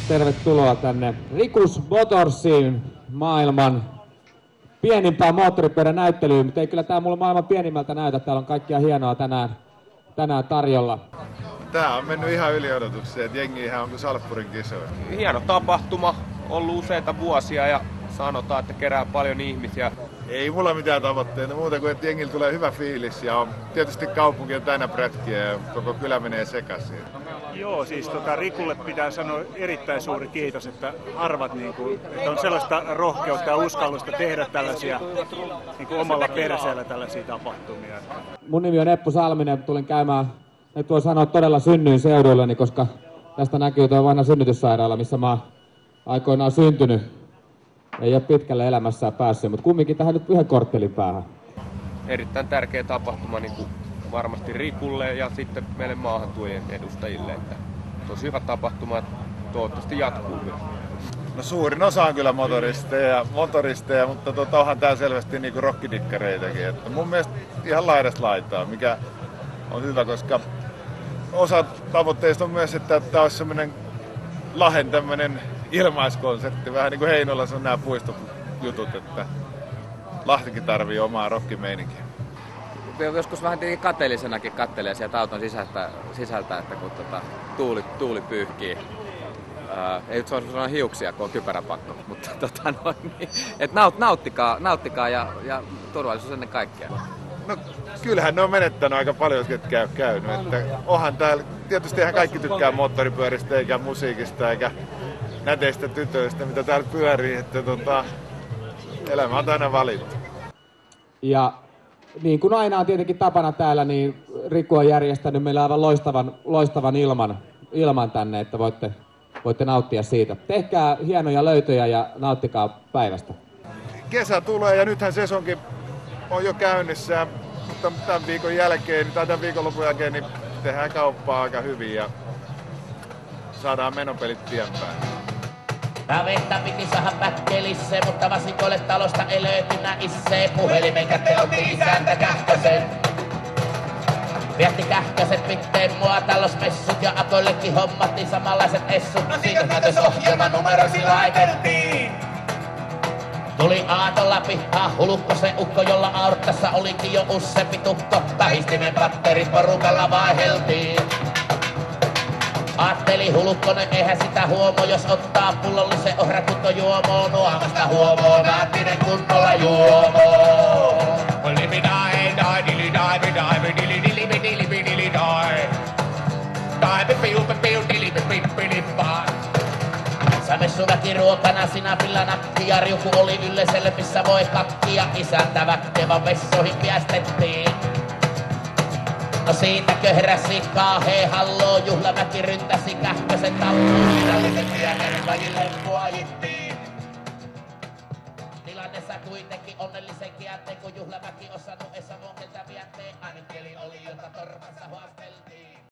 Tervetuloa tänne Ricus Motorsiin, maailman pienimpään moottoripyöränäyttelyyn, mutta ei kyllä tää mulla maailman pienimmältä näytä. Täällä on kaikkia hienoa tänään tarjolla. Tää on mennyt ihan yli odotuksia, että jengi ihan on kuin Salppurin kisoja. Hieno tapahtuma, ollut useita vuosia ja sanotaan, että kerää paljon ihmisiä. Ei mulla mitään tavoitteita muuta kuin, että jengillä tulee hyvä fiilis ja on tietysti kaupunki on täynnä prätkiä ja koko kylä menee sekaisin. Joo, siis Rikulle pitää sanoa erittäin suuri kiitos, että arvat, että on sellaista rohkeutta ja uskallusta tehdä tällaisia omalla perseellä tällaisia tapahtumia. Mun nimi on Eppu Salminen, tulin käymään, nyt voi sanoa todella synnyin seuduilleni, koska tästä näkyy tuo vanha synnytyssairaala, missä mä oon aikoinaan syntynyt. Ei ole pitkälle elämässään päässyt, mutta kumminkin tähän nyt yhden korttelin päähän. Erittäin tärkeä tapahtuma niin kuin varmasti Rikulle ja sitten meille maahantuojien edustajille. Että tosi hyvä tapahtuma, että toivottavasti jatkuu myös. No suurin osa on kyllä motoristeja, mutta onhan tää selvästi niinku rockidikkareitakin. Että mun mielestä ihan laidasta laitaa, mikä on hyvä, koska osa tavoitteista on myös, että tää olisi semmoinen Lahden tämmönen ilmaiskonsertti, vähän niin kuin Heinolassa on nämä puistojutut, että Lahtikin tarvii omaa rockimeininkiä. Joskus vähän tietenkin kateellisenakin kattelee sieltä auton sisältä että kun tuuli pyyhkii. Ei nyt olisi sanoa hiuksia, kun on kypäräpakko, mutta niin, et nauttikaa ja turvallisuus ennen kaikkea. No kyllähän ne on menettänyt aika paljon, ketkä on käynyt. Että onhan täällä, tietysti eihän kaikki tykkää moottoripyöristä eikä musiikista eikä näteistä tytöistä, mitä täällä pyörii, että elämä on aina valittu. Ja niin kuin aina on tietenkin tapana täällä, niin Riku on järjestänyt meille aivan loistavan ilman tänne, että voitte nauttia siitä. Tehkää hienoja löytöjä ja nauttikaa päivästä. Kesä tulee ja nythän sesonkin on jo käynnissä, mutta tämän viikon jälkeen tai tämän viikonlopun jälkeen niin tehdään kauppaa aika hyvin ja saadaan menopelit tien päälle. Navetta piti saada päkkelisse, mutta vasikoille talosta ei löytynä issee. Puhelimen kätte otti isäntä Kähkösen. Vietti Kähkösen pitteen mua talousmessut ja akoillekin hommattiin samanlaiset essut. Siirtynäytösohjelman numerosi laitettiin. Tuli aatolla pihaa Hulukkosen ukko, jolla aurtassa olikin jo useampi tukko. Tahistimen patterit porukalla vaiheltiin. Aatteli Hulukkonen, eihän sitä huomo, jos ottaa pullollisen ohrakunto juomoo. Nuomasta huomoo, Naattinen kunnolla juomoo. Samessuväki ruokana, sinapilla nakki ja riuku oli yleiselle, missä voi kakkia. Isäntä väkkevän vessoihin piästettiin. No siitäkö heräsi kaahee halloo, Juhlamäki ryntäsi Kähkösen talluun. Viralliset jääkärpäjille puajittiin. Tilannessa kuitenkin onnellisen käänteen, kun Juhlamäki osannut Esa Vonkelta vietteen. Ainut keli oli, jota torpassa haasteltiin.